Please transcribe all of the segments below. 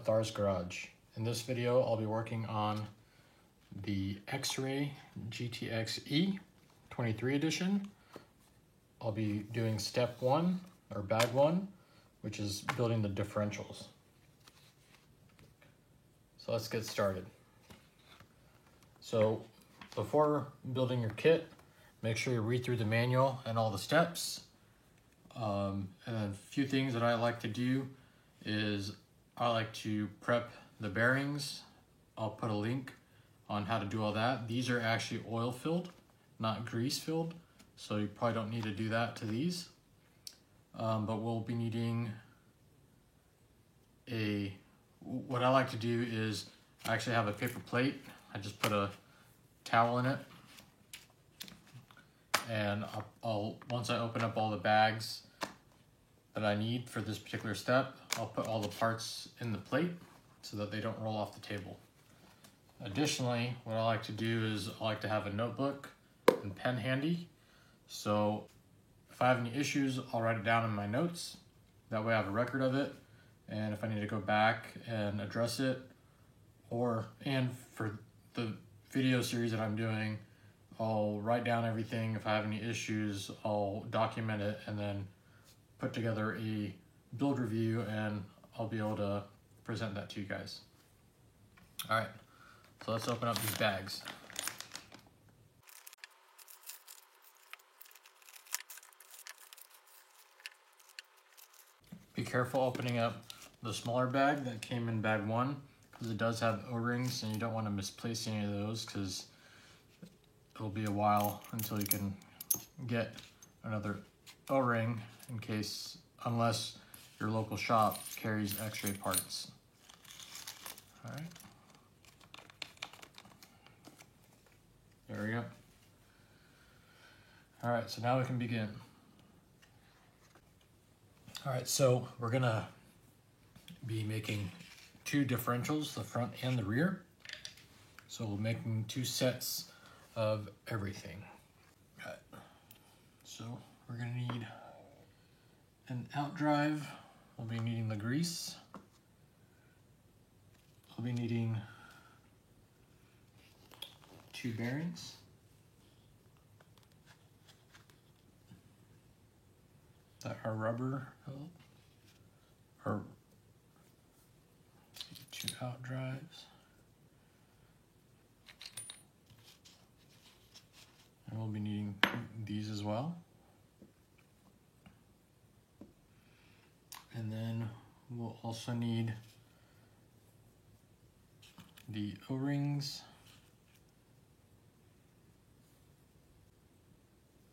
Thars Garage. In this video, I'll be working on the X-Ray GTX E 23 edition. I'll be doing step one, or bag one, which is building the differentials. So let's get started. So before building your kit, make sure you read through the manual and all the steps. And a few things that I like to do is I like to prep the bearings. I'll put a link on how to do all that. These are actually oil filled, not grease filled, so you probably don't need to do that to these. But we'll be needing what I like to do is I actually have a paper plate. I just put a towel in it, and once I open up all the bags that I need for this particular step, I'll put all the parts in the plate so that they don't roll off the table. Additionally, what I like to do is I like to have a notebook and pen handy. So if I have any issues, I'll write it down in my notes. That way I have a record of it. And if I need to go back and address it, and for the video series that I'm doing, I'll write down everything. If I have any issues, I'll document it and then put together a build review, and I'll be able to present that to you guys. All right, so let's open up these bags. Be careful opening up the smaller bag that came in bag one, because it does have O-rings and you don't want to misplace any of those, because it'll be a while until you can get another O-ring unless your local shop carries X-ray parts. All right. There we go. All right, so now we can begin. All right, so we're gonna be making two differentials, the front and the rear. So we're making two sets of everything. All right. So we're gonna need an outdrive. We'll be needing the grease. We'll be needing two bearings. That are rubber, or two outdrives. And we'll be needing these as well. And then we'll also need the O-rings,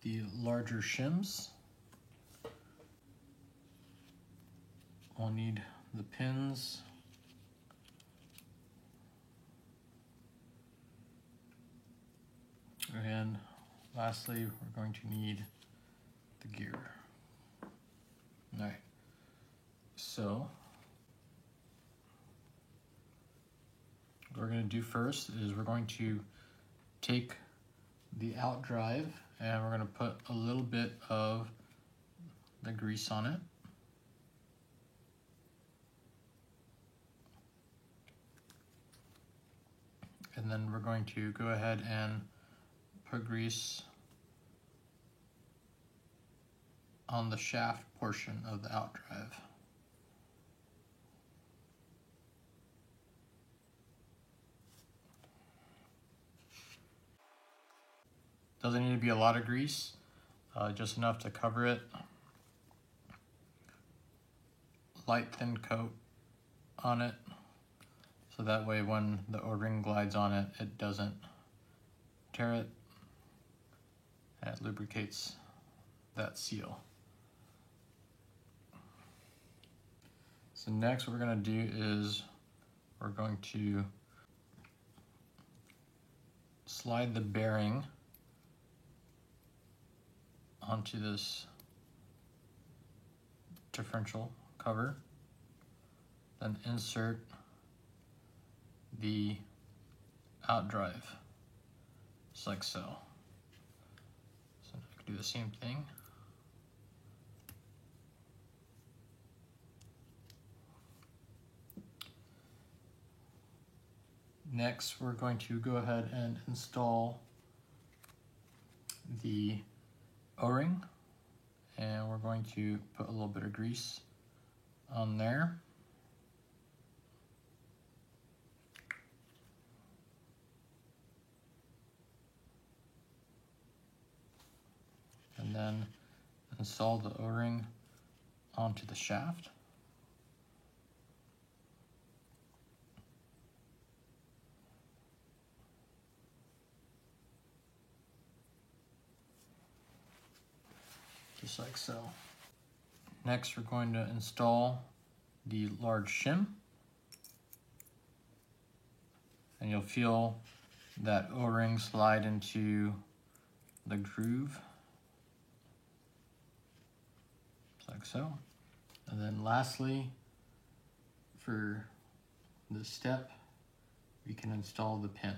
the larger shims. We'll need the pins, and lastly, we're going to need the gear. All right, so what we're going to do first is we're going to take the outdrive and we're going to put a little bit of the grease on it. And then we're going to go ahead and put grease on the shaft portion of the outdrive. Doesn't need to be a lot of grease, just enough to cover it. Light thin coat on it, so that way when the O-ring glides on it, it doesn't tear it, and it lubricates that seal. So next what we're going to do is we're going to slide the bearing onto this differential cover, then insert the outdrive, just like so. So I can do the same thing. Next, we're going to go ahead and install the O-ring, and we're going to put a little bit of grease on there. And then install the O-ring onto the shaft. Just like so. Next, we're going to install the large shim. And you'll feel that O-ring slide into the groove. Just like so. And then lastly, for this step, we can install the pin.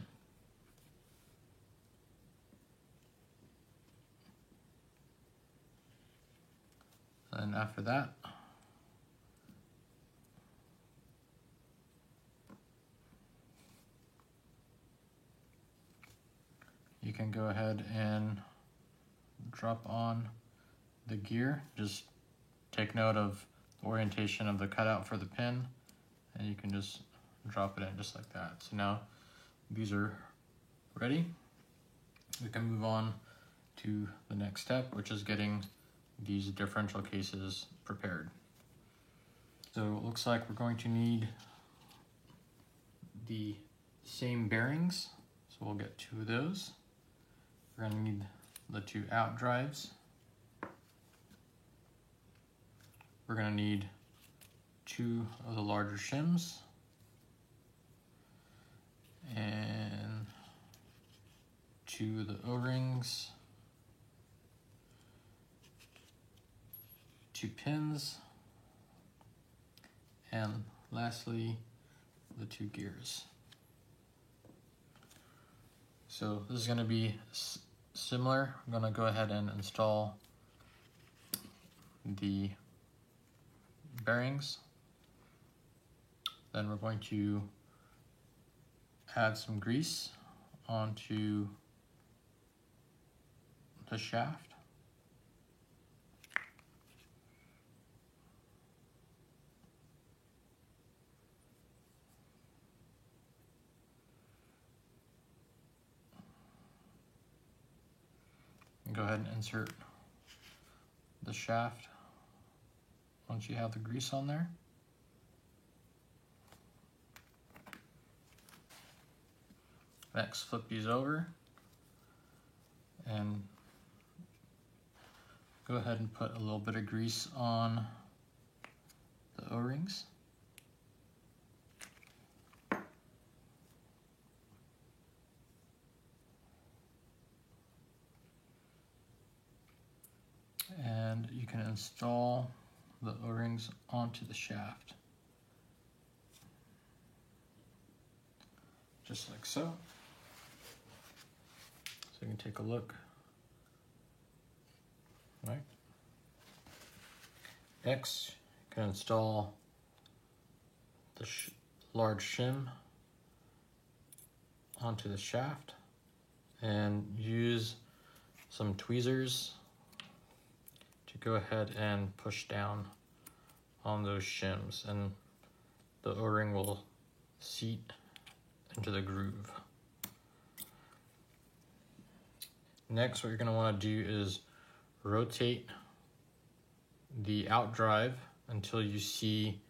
And after that, you can go ahead and drop on the gear. Just take note of the orientation of the cutout for the pin, and you can just drop it in just like that. So now these are ready. We can move on to the next step, which is getting these differential cases prepared. So it looks like we're going to need the same bearings. So we'll get 2 of those. We're going to need the 2 out drives. We're going to need 2 of the larger shims. And 2 of the O-rings. 2 pins. And lastly, the 2 gears. So this is going to be similar. I'm going to go ahead and install the bearings. Then we're going to add some grease onto the shaft. And go ahead and insert the shaft once you have the grease on there. Next, flip these over and go ahead and put a little bit of grease on the O-rings. And you can install the O-rings onto the shaft. Just like so. So you can take a look. Right. Next, you can install the large shim onto the shaft and use some tweezers to go ahead and push down on those shims, and the O-ring will seat into the groove. Next, what you're going to want to do is rotate the out drive until you see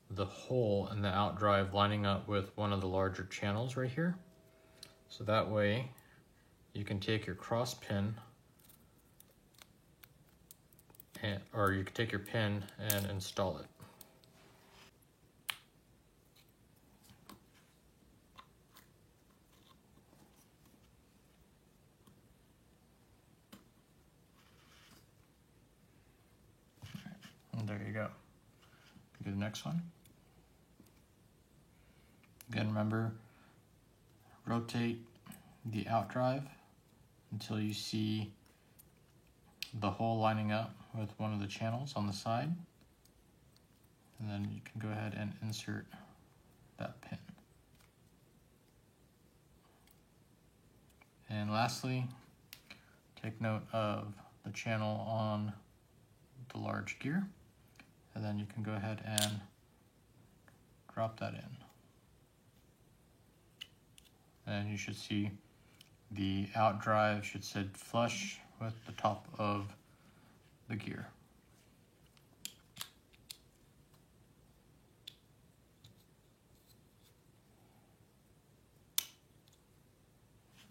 the hole in the out drive lining up with one of the larger channels right here. So that way you can take your cross pin or you can take your pin and install it. And there you go. Do the next one. Again, remember, rotate the out drive until you see the hole lining up with one of the channels on the side. And then you can go ahead and insert that pin. And lastly, take note of the channel on the large gear, and then you can go ahead and drop that in. And you should see the out drive should sit flush with the top of the gear.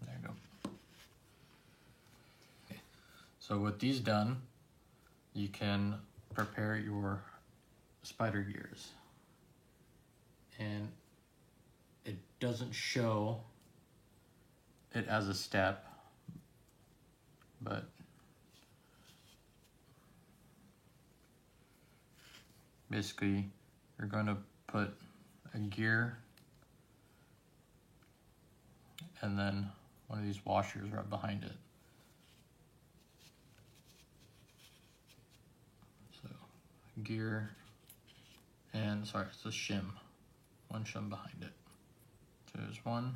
There you go. Okay. So with these done, you can prepare your spider gears. And it doesn't show it as a step, but basically you're going to put a gear and then one of these washers right behind it. So gear and sorry, it's a shim. One shim behind it. So there's one.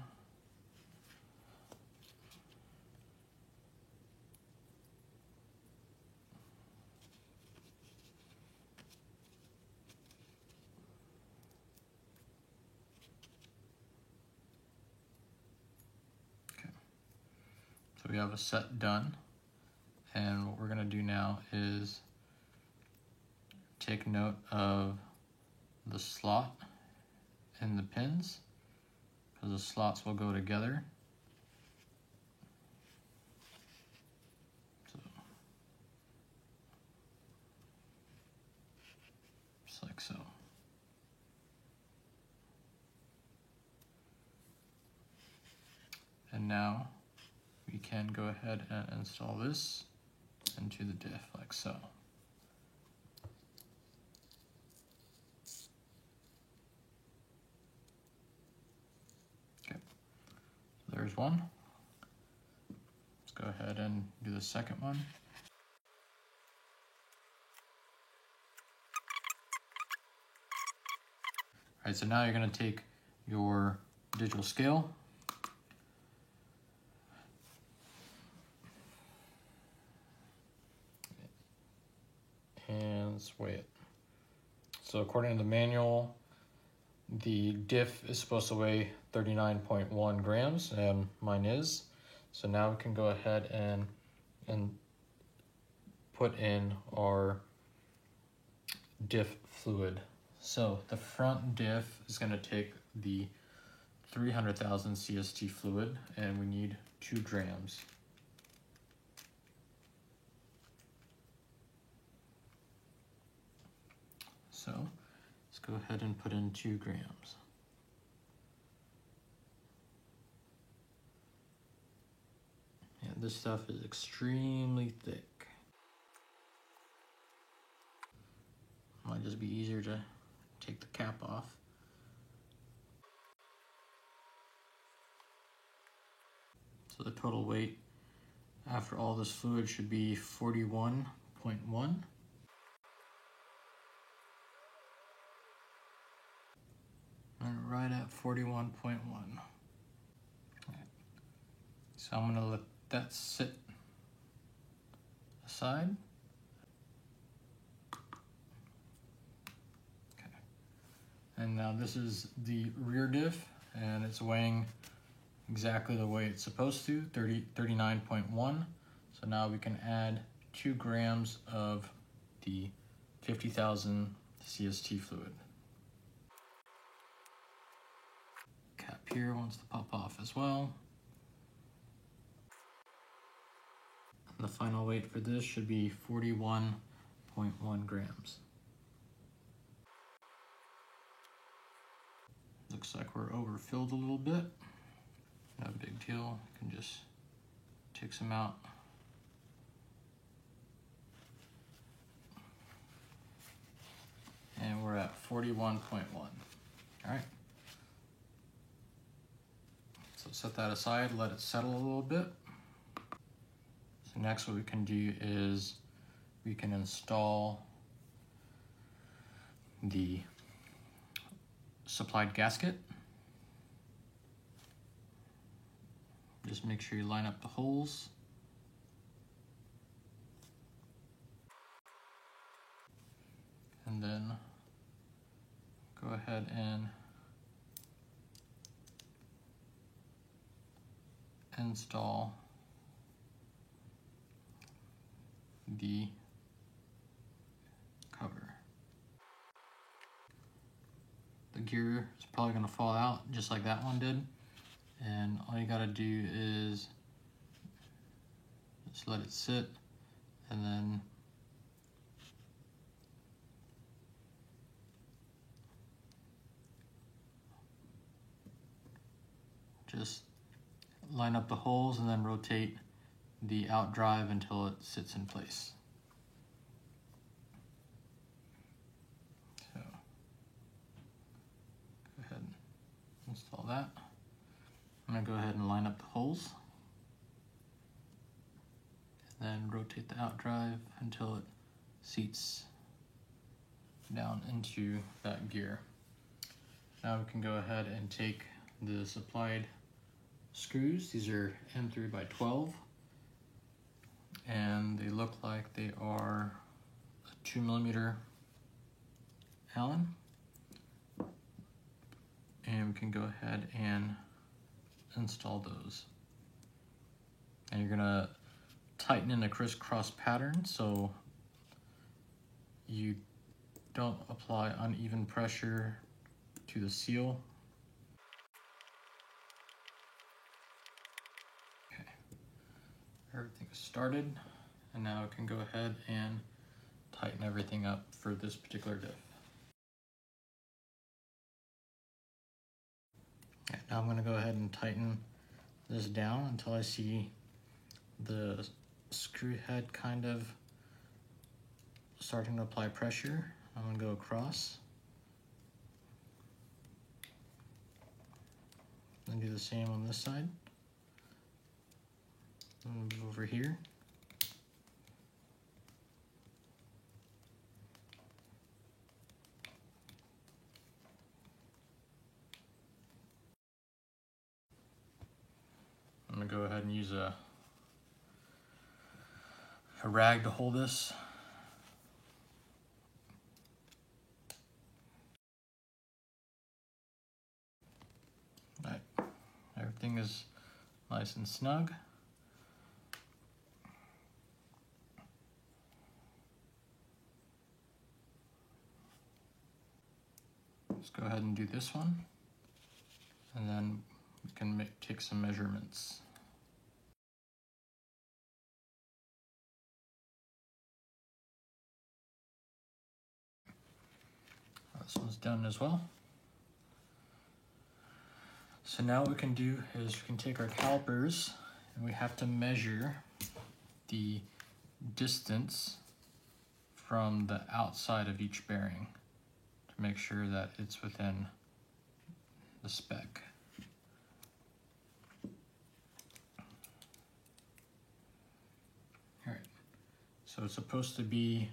Okay. So we have a set done. And what we're gonna do now is take note of the slot and the pins, because the slots will go together. So, just like so. And now we can go ahead and install this into the diff like so. Okay, so there's one. Let's go ahead and do the second one. All right, so now you're gonna take your digital scale and let's weigh it. So according to the manual, the diff is supposed to weigh 39.1 grams, and mine is. So now we can go ahead and put in our diff fluid. So the front diff is going to take the 300,000 CST fluid, and we need 2 grams. So let's go ahead and put in 2 grams. And this stuff is extremely thick. Might just be easier to take the cap off. So the total weight after all this fluid should be 41.1. And right at 41.1. So I'm gonna let that sit aside. Okay. And now this is the rear diff, and it's weighing exactly the way it's supposed to, 39.1. So now we can add 2 grams of the 50,000 CST fluid. Cap here wants to pop off as well. And the final weight for this should be 41.1 grams. Looks like we're overfilled a little bit. No big deal, you can just take some out. And we're at 41.1, all right. So set that aside, let it settle a little bit. So next what we can do is we can install the supplied gasket. Just make sure you line up the holes. And then go ahead and install the cover. The gear is probably going to fall out just like that one did, and all you got to do is just let it sit, and then just line up the holes and then rotate the out drive until it sits in place. So go ahead and install that. I'm going to go ahead and line up the holes, and then rotate the out drive until it seats down into that gear. Now we can go ahead and take the supplied screws. These are M3 by 12, and they look like they are a 2mm Allen. And we can go ahead and install those. And you're gonna tighten in a crisscross pattern so you don't apply uneven pressure to the seal. Okay, everything is started, and now I can go ahead and tighten everything up for this particular diff. Okay, now I'm going to go ahead and tighten this down until I see the screw head kind of starting to apply pressure. I'm going to go across and do the same on this side. Move over here. I'm going to go ahead and use a rag to hold this. All right, everything is nice and snug. Let's go ahead and do this one, and then we can take some measurements. This one's done as well. So now what we can do is we can take our calipers, and we have to measure the distance from the outside of each bearing to make sure that it's within the spec. All right, so it's supposed to be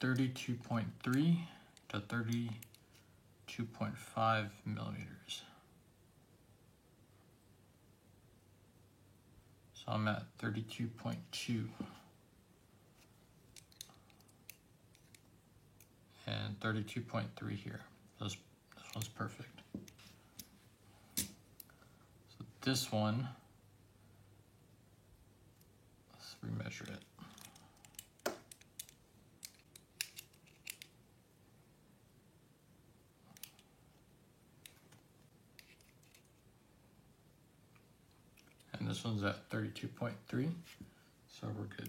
32.3 to 32.5 millimeters. So I'm at 32.2. And 32.3 here. This one's perfect. So this one, let's remeasure it. And this one's at 32.3, so we're good.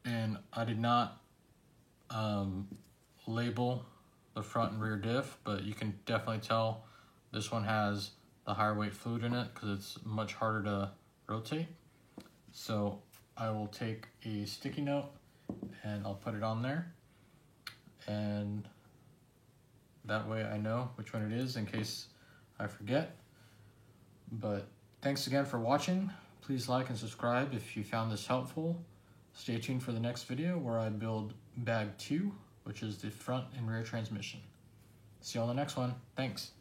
And I did not label the front and rear diff, but you can definitely tell this one has the higher weight fluid in it because it's much harder to rotate. So I will take a sticky note and I'll put it on there, and that way I know which one it is in case I forget. But thanks again for watching. Please like and subscribe if you found this helpful. Stay tuned for the next video where I build bag 2, which is the front and rear transmission. See you on the next one. Thanks.